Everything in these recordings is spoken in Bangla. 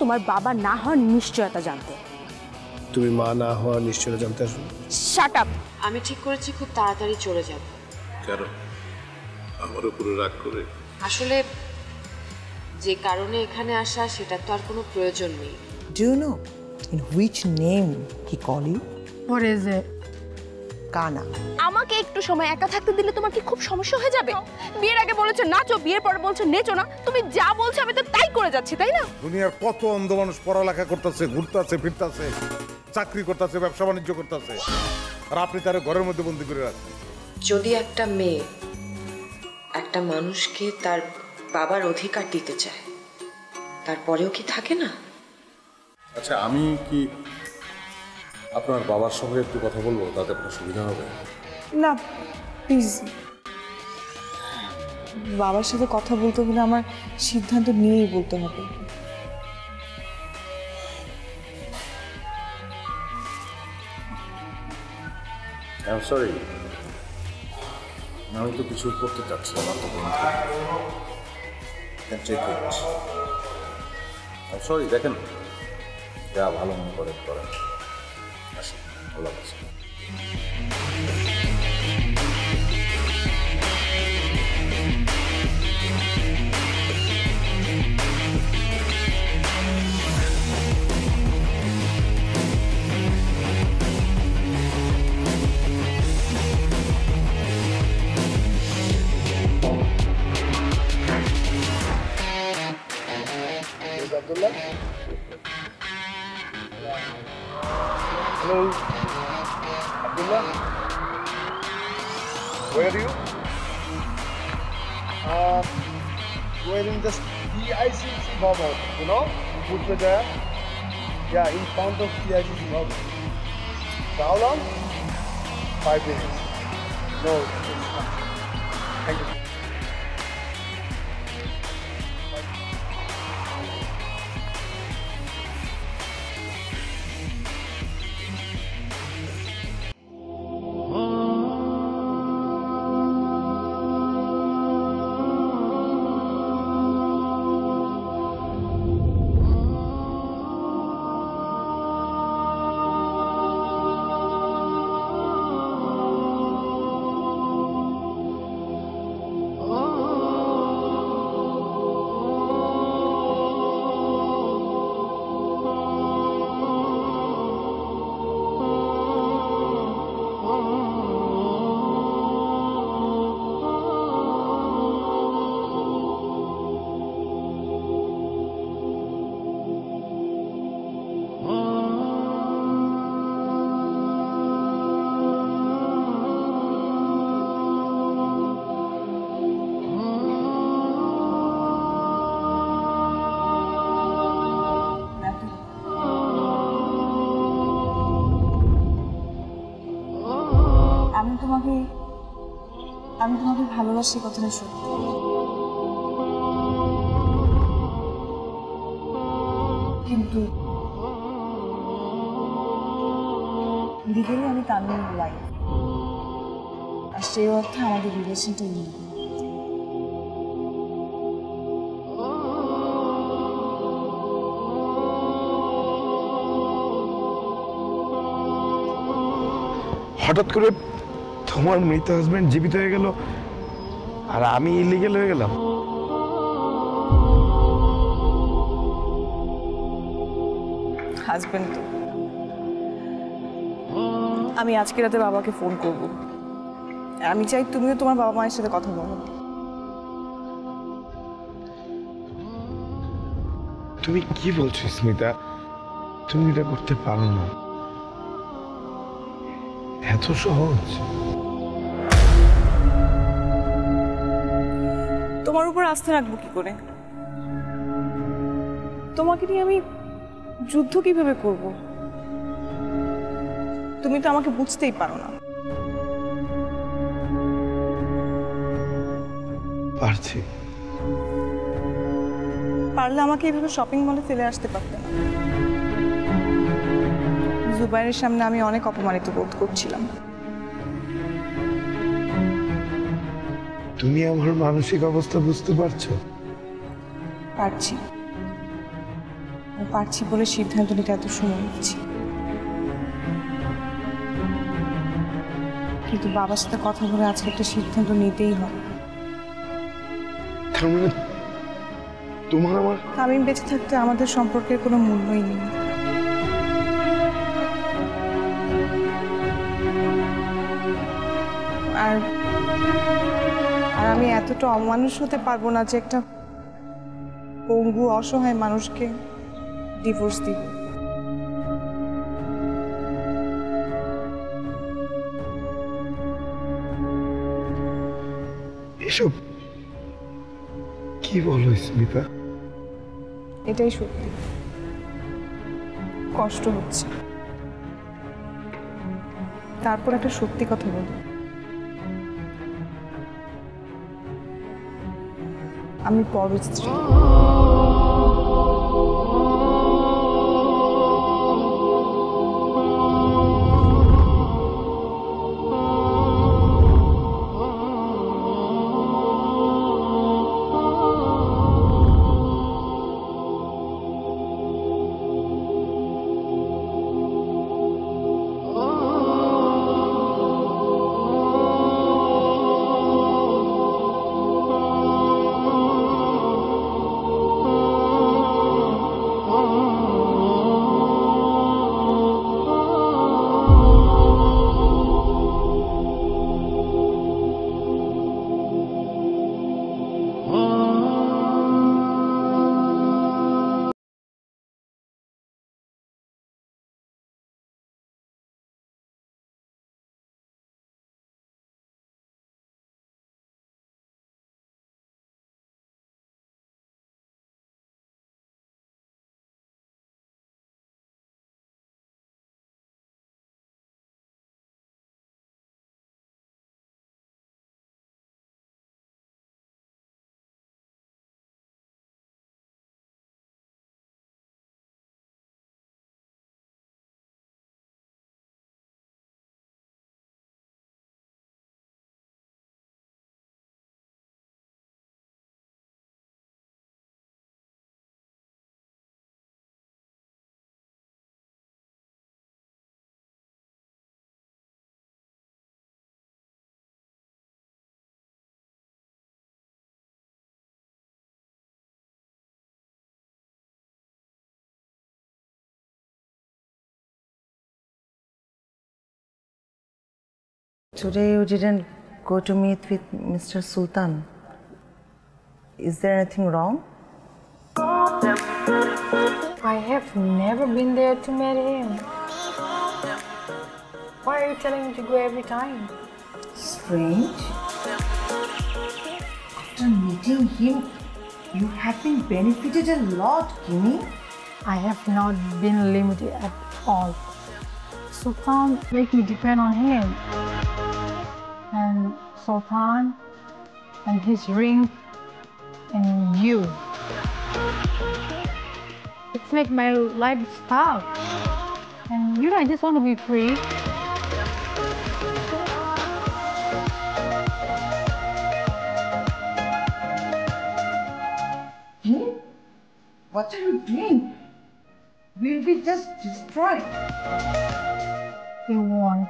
তোমার বাবা না হওয়ার নিশ্চয়তা জানতে। তুমি মা না হওয়ার নিশ্চয়তা জানতে আসবে? Shut up. আমি ঠিক করেছি খুব তাড়াতাড়ি চলে যাব। কেন আমার উপরে রাগ করে? আসলে যে কারণে এখানে আসা সেটা তো আর কোনো প্রয়োজন নেই। Do you know in which name he call you? What is it? কানা। আমাকে একটু সময় একা থাকতে দিলে তোমার কি খুব সমস্যা হয়ে যাবে? বিয়ের আগে বলেছো নাচো, বিয়ের পরে বলছো নেচো না। তুমি যা বলছো আমি তো তাই করে যাচ্ছি, তাই না? দুনিয়ার কত অন্ধ মানুষ পড়ালেখা করতেছে, ঘুরতেছে, ফিরতেছে, চাকরি করতেছে, ব্যবসা বাণিজ্য করতেছে, আর আপনি তার ঘরের মধ্যে বন্দি করে রাখছেন। যদি একটা মেয়ে একটা মানুষকে তার বাবার অধিকার দিতে চায়, তারপরেও কি থাকে না? আচ্ছা, আমি কি আপনার বাবার সঙ্গে একটু কথা বলবো, তাতে আপনার সুবিধা হবে? না প্লিজ, বাবার সাথে কথা বলতে হলে আমার সিদ্ধান্ত নিয়েই বলতে হবে। I'm sorry, আমি তো কিছু করতে চাচ্ছি, আমার তো বন্ধু। Can take it. I'm sorry, দেখেন যা ভালো মনে করেন করেন। আসি, আল্লাহ হাফেজ। Hello, Abdullah. Where are you? We're in this DICC Bhavan, you know, which was there. Yeah, in front of DICC Bhavan. So how long? 5 minutes. No, it's not. Thank you. আমি তোমাকে ভালোবাসি, কথাটা সত্যি। কিন্তু লিগেলি আমি তামিল ওয়াইফ, আর সেই অর্থে আমাদের রিলেশনটা ইলিগাল। হঠাৎ করে তোমার মৃত হাজবেন্ড জীবিত হয়ে গেল আর আমি ইলিগেল হয়ে গেলাম। হাজবেন্ড তো আমি আজকে রাতে বাবাকে ফোন করব। আমি চাই তুমিও তোমার বাবা মায়ের সাথে কথা বলো। তুমি কি বলছো স্মিতা? তুমি এটা করতে পারো না, এত সহজ? তোমার উপর আস্থা রাখবো কি করে? তোমাকে নিয়ে আমি যুদ্ধ কিভাবে করব? তুমি তো আমাকে বুঝতেই পারো না। পারছি। পারলে আমাকে এইভাবে শপিং মলে ফেলে আসতে পারতে না। জুবাইরের সামনে আমি অনেক অপমানিত বোধ করছিলাম। তুমি আমার মানসিক অবস্থা বুঝতে পারছো? পারছি। আমি পারছি বলে সিদ্ধান্ত নিতে এত সময় নিচ্ছি, কিন্তু বাবার সাথে কথা বলে আজকে একটা সিদ্ধান্ত নিতেই হবে। তার মানে তোমার আমার আমি বেঁচে থাকতে আমাদের সম্পর্কের কোনো মূল্যই নেই। আর আর আমি এতটা অমানুষ হতে পারবো না যে একটা পঙ্গু অসহায় মানুষকে ডিভোর্স দিব। এসব কি বলো স্মিতা? এটাই সত্যি, কষ্ট হচ্ছে। তারপর একটা সত্যি কথা বলি, আমি পরের স্ত্রী। Today you didn't go to meet with Mr. Sultan. Is there anything wrong? I have never been there to meet him. Why are you telling me to go every time? Strange. After meeting him, you have been benefited a lot, Kimi. I have not been limited at all. Sultan make me depend on him. And Sultan and his ring and you. It's like my life stuck. And you know, I just want to be free. Kimi, what are you doing? We'll be just destroyed. It won't.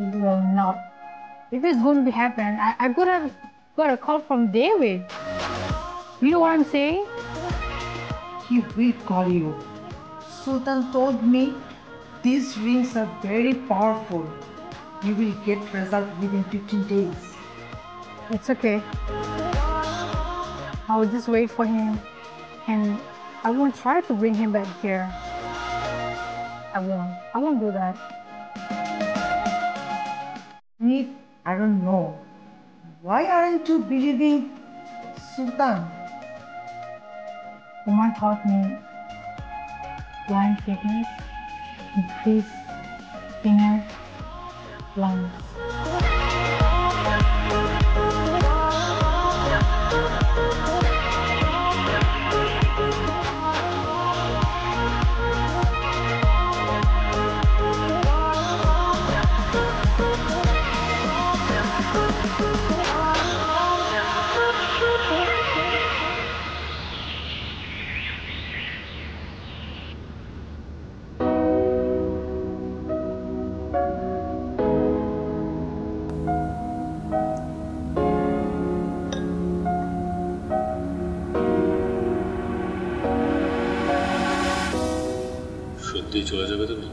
It will not. If it's going to be happen, I got a call from David. You know what I'm saying? He will call you. Sultan told me these rings are very powerful. You will get result within 15 days. It's okay. I will just wait for him, and I won't try to bring him back here. I won't do that. Nick, I don't know. Why aren't you believing Sultan? Umar taught me blind technique, increase finger lungs. চলে যাবে তুমি?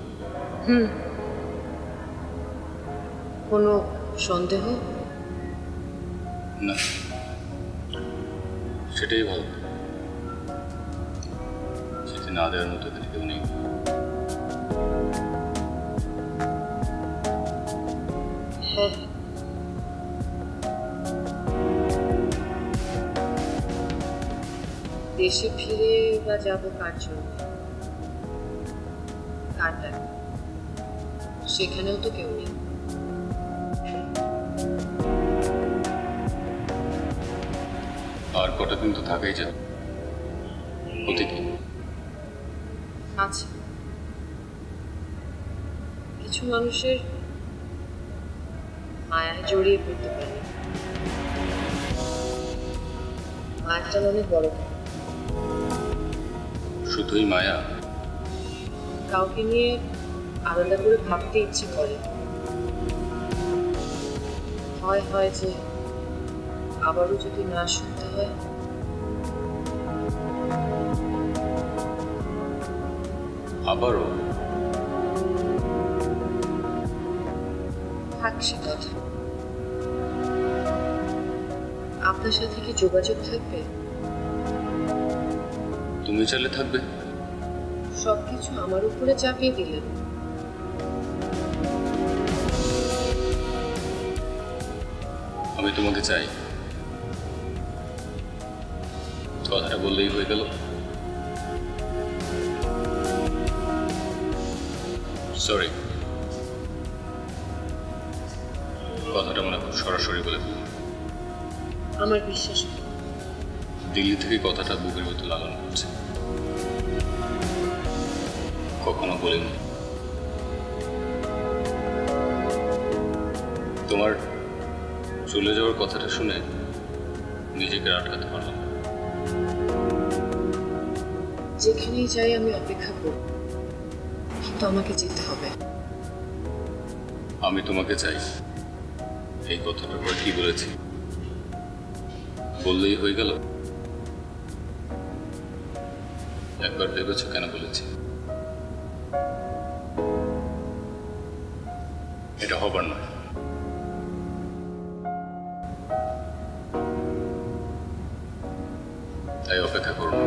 কোনো সন্দেহ? না, সেটাই ভালো। যেতে না দেওয়ার মতো কেউ নেই। হ্যাঁ, দেশে ফিরে বা যাবো কার জন্য? কারটা সেখানেও তো কেউ নেই। আর কটা দিন তো থাকাই যাবে, ওতে কি আচ্ছা, কিছু মানুষের মায়ায় জড়িয়ে পড়তে পারে, মায়াটা অনেক বড়। শুধুই মায়া? কাউকে নিয়ে আলাদা করে ভাবতে ইচ্ছে করে, হয় যে আবারও যদি না শুনতে হয়। আবারও? থাক সে কথা। আপনার সাথে কি যোগাযোগ থাকবে? তুমি চাইলে থাকবে। সবকিছু আমার উপরে চাপিয়ে দিলেন। আমি তোমাকে চাই, কথাটা বললেই হয়ে গেল। সরি, কথাটা মনে খুব সরাসরি বলে দিল। আমার বিশ্বাস করুন, দিল্লি থেকে কথাটা বুকের মতো লাগানো হচ্ছে, কখনো বলিনি। তোমার চলে যাওয়ার কথাটা শুনে নিজেকে আটকাতে পারলাম। যেখানেই যাই আমি অপেক্ষা করব, কিন্তু আমাকে যেতে হবে। আমি তোমাকে চাই, এই কথাটার পর কি বলেছি? বললেই হয়ে গেল? একবার ভেবেছো কেন বলেছি? এটা হবার নয়। তাই অপেক্ষা করো না।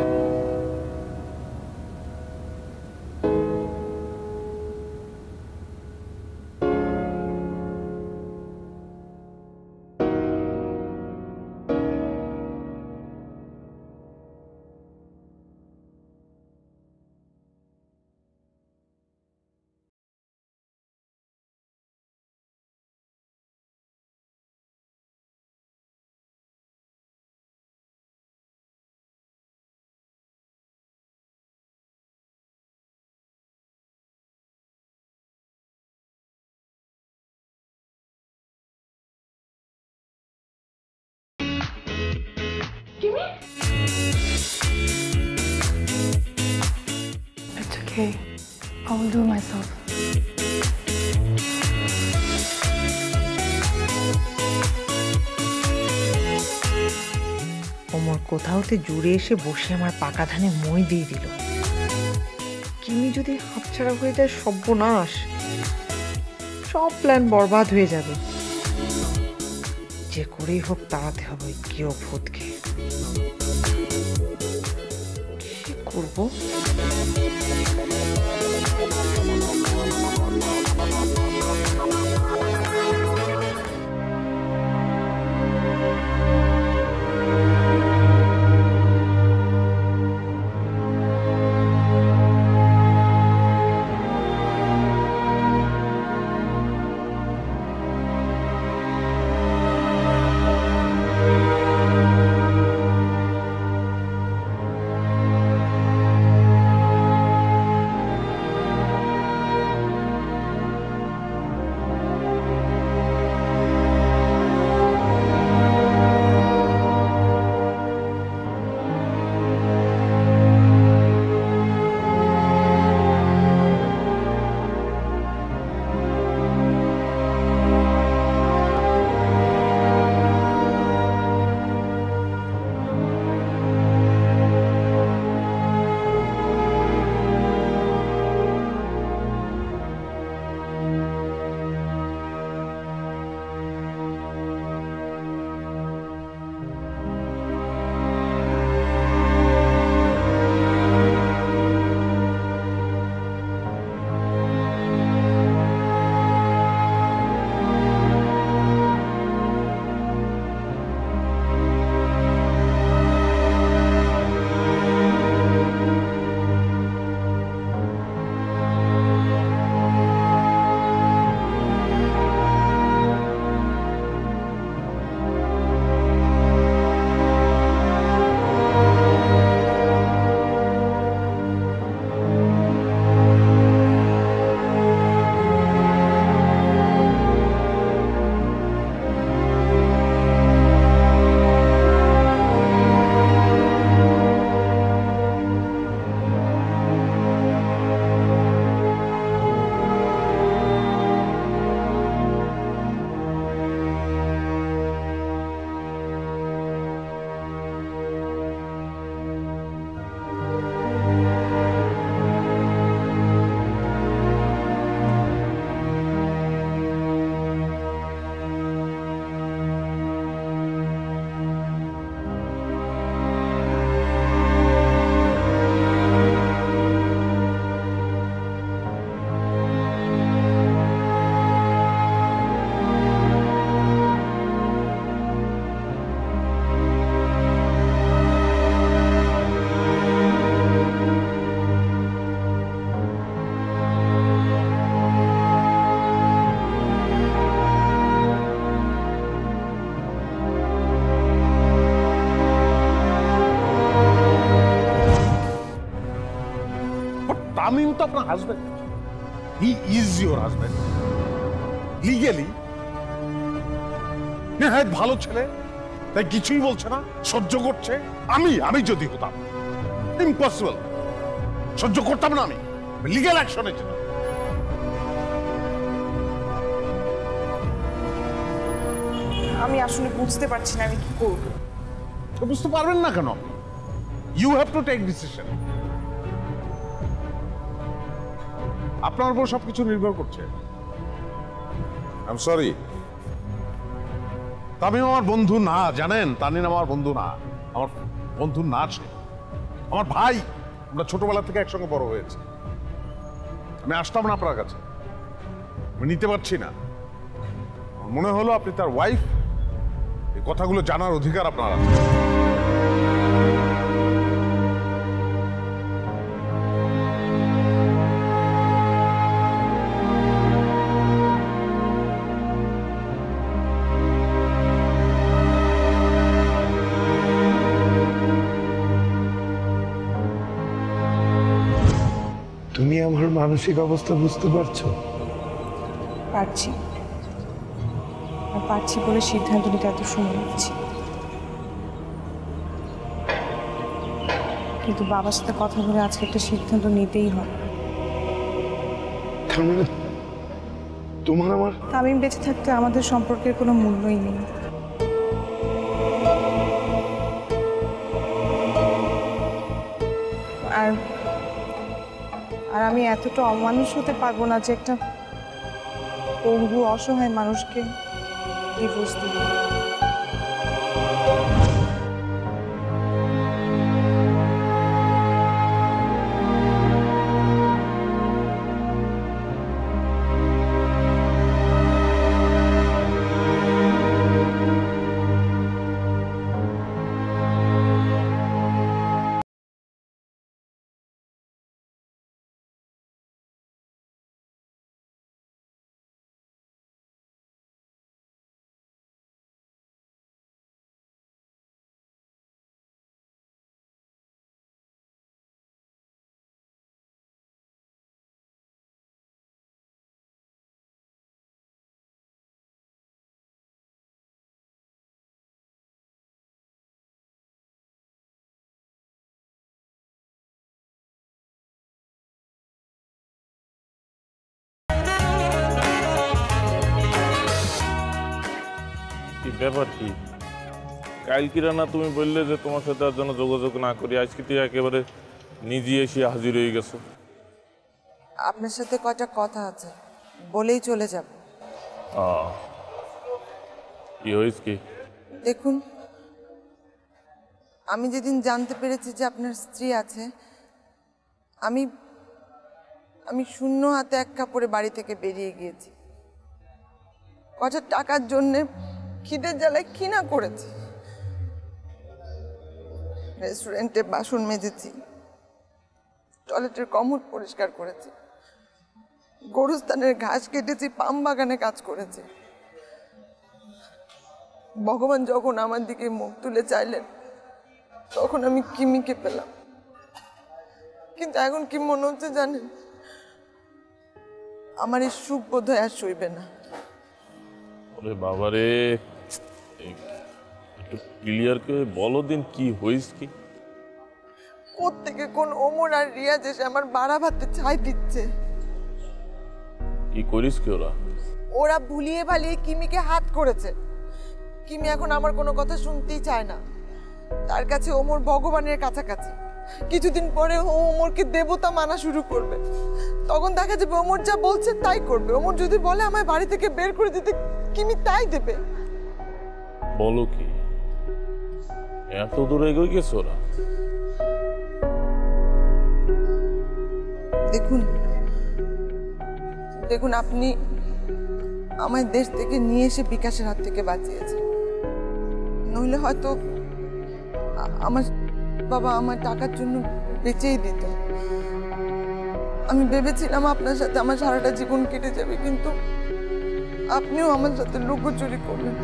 It's okay. I will do myself. Omar কোথাওতে জুড়ে এসে বসে আমার পাকা ধানে মই দিয়ে দিল। কিমি যদি হাতছাড়া হয়ে যায়, সর্বনাশ, সব প্ল্যান বরবাদ হয়ে যাবে। যে করেই হোক তাড়াতে হবে কেউ ভূতকে। কি করবো? তামিম তো আপনার husband, he is your husband legally. নেহায়েত ভালো ছেলে, তাই কিছুই বলছে না, সহ্য করছে। আমি যদি হতাম, ইম্পসিবল, সহ্য করতাম না, আমি লিগ্যাল অ্যাকশনে যেতাম। আমি আসলে বুঝতে পারছি না আমি কি করব। বুঝতে পারবেন না কেন? You have to take decision. আপনার উপর সবকিছু নির্ভর করছে। আই এম সরি, তামিম আমার বন্ধু না, জানেন? তামিম আমার বন্ধু না, আমার বন্ধু না, সে আমার ভাই। আমরা ছোটবেলা থেকে একসঙ্গে বড় হয়েছি। আমি আসতাম না আপনার কাছে, আমি নিতে পারছি না। মনে হলো আপনি তার ওয়াইফ, এই কথাগুলো জানার অধিকার আপনার আছে। তুমি আমার মানসিক অবস্থা বুঝতে পারছো? পারছি, আর পারছি বলে সিদ্ধান্ত নিতে এত সময় নিচ্ছি। কিন্তু বাবার সাথে কথা বলে আজকে একটা সিদ্ধান্ত নিতেই হবে। তার মানে তোমার আমার তামিম বেঁচে থাকতে আমাদের সম্পর্কের কোনো মূল্যই নেই। আর আর আমি এতটা অমানুষ হতে পারবো না যে একটা পঙ্গু অসহায় মানুষকে ডিভোর্স দিব। ব্যাপার কি? কালকিরা না তুমি বললে যে তোমার সাথে আর যেন যোগাযোগ না করি, আজকে তুই একেবারে নিজে এসে হাজির হয়ে গেছো। আপনার সাথে কয়টা কথা আছে, বলেই চলে যাব। কি হয়েছে কি? দেখুন, আমি যেদিন জানতে পেরেছি যে আপনার স্ত্রী আছে, আমি আমি শূন্য হাতে এক কাপড়ে বাড়ি থেকে বেরিয়ে গিয়েছি। কয়টা টাকার জন্যে খিদের জ্বালায় কি না করেছি। রেস্টুরেন্টে বাসন মেজেছি, টয়লেটের কমোড পরিষ্কার করেছি, গরুস্থানের ঘাস কেটেছি, পাম বাগানে কাজ করেছি। ভগবান যখন আমার দিকে মুখ তুলে চাইলেন, তখন আমি কিমিকে পেলাম। কিন্তু এখন কি মনে হচ্ছে জানেন, আমার এই সুখ বোধ হয় আর সইবে না। ওরে বাবারে, একটু ক্লিয়ার করে বলো দিন কি হয়েছে কি? কোত্থেকে কোন ওমর আর রিয়াজ এসে আমার বাড়া ভাতে ছাই দিচ্ছে। কি করিস কি ওরা? ওরা ভুলিয়ে ভালিয়ে কিমিকে হাত করেছে। কিমি এখন আমার কোনো কথা শুনতেই চায় না। তার কাছে ওমর ভগবানের কাছাকাছি। কিছুদিন পরে ও ওমরকে দেবতা মানা শুরু করবে। তখন দেখা যাবে ওমর যা বলছে তাই করবে। ওমর যদি বলে আমায় বাড়ি থেকে বের করে দিতে, কিমি তাই দেবে। বলো কি, এত দূরে এগিয়ে গেছে ওরা? দেখুন দেখুন, আপনি আমায় দেশ থেকে নিয়ে এসে বিকাশের হাত থেকে বাঁচিয়েছেন। নইলে হয়তো আমার বাবা আমার টাকার জন্য বেঁচেই দিত। আমি ভেবেছিলাম আপনার সাথে আমার সারাটা জীবন কেটে যাবে, কিন্তু আপনিও আমার সাথে লুকোচুরি করলেন।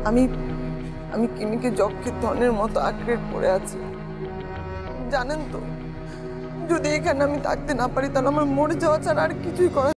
আমি আমি কিমিকে যক্ষের ধনের মতো আঁকড়ে পড়ে আছি। জানেন তো, যদি এখানে আমি থাকতে না পারি তাহলে আমার মরে যাওয়া ছাড়া আর কিছুই করা